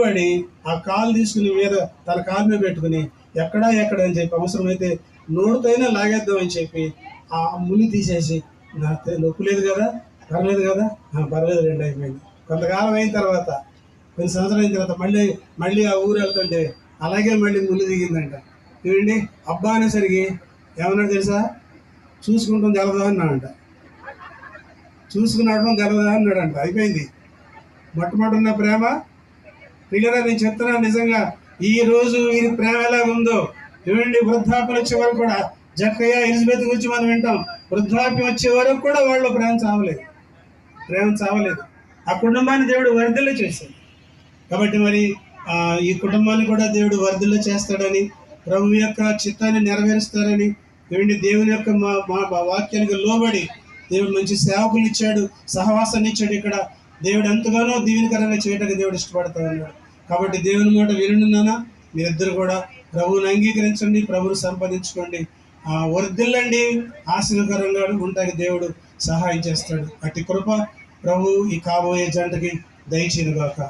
నిలబడి ఆ కాలు తీసుకుని మీద తన కాలు మీద పెట్టుకుని ఎక్కడ అని చెప్పి అవసరమైతే నోటితోనే లాగేద్దామని చెప్పి ఆ ముని తీసేసి నాకు నొప్పి లేదు కదా, పర్లేదు కదా, పర్లేదు రెండు అయిపోయింది. కొంతకాలం అయిన తర్వాత, కొన్ని సంవత్సరాలు అయిన తర్వాత మళ్ళీ ఆ ఊరు వెళ్తుంటే అలాగే మళ్ళీ ముళ్ళు దిగిందంట. ఏమండి అబ్బా అనేసరికి ఏమన్నాడు తెలుసా? చూసుకుంటాం గెలదా అన్నాడంట. చూసుకున్నాడు గెలదా అన్నాడంట. అయిపోయింది. మొట్టమొదటిన్న ప్రేమ పిల్లరా, నేను చెప్తున్నాను నిజంగా ఈ రోజు ఈ ప్రేమ ఎలా ఉందో ఏమండి. వృద్ధాప్యం వచ్చే వరకు కూడా జక్కయ్య ఎలిజబెత్ గురించి మనం వింటాం. వృద్ధాప్యం వచ్చే వరకు కూడా వాళ్ళు ప్రేమ చావలేదు. ఆ కుటుంబాన్ని దేవుడు వర్ధిల్ల చేశాడు. కాబట్టి మరి ఈ కుటుంబాన్ని కూడా దేవుడు వర్ధిల్ల చేస్తాడని, ప్రభు యొక్క చిత్తాన్ని నెరవేరుస్తారని, ఏమండి దేవుని యొక్క మా వాక్యానికి లోబడి దేవుడు మంచి సేవకులు ఇచ్చాడు, సహవాసాన్ని ఇచ్చాడు. ఇక్కడ దేవుడు ఎంతగానో దీవెనకరంగా చేయడానికి దేవుడు ఇష్టపడతా ఉన్నాడు. కాబట్టి దేవుని మాట వినున్నానా, మీరిద్దరు కూడా ప్రభువుని అంగీకరించండి, ప్రభువుని సంపాదించుకోండి, వర్ధిల్లండి, ఆశీర్వకరంగా ఉండటానికి దేవుడు సహాయం చేస్తాడు. అట్టి కృప ప్రభు ఈ కాబోయే జంటకి దయచేయుగాక.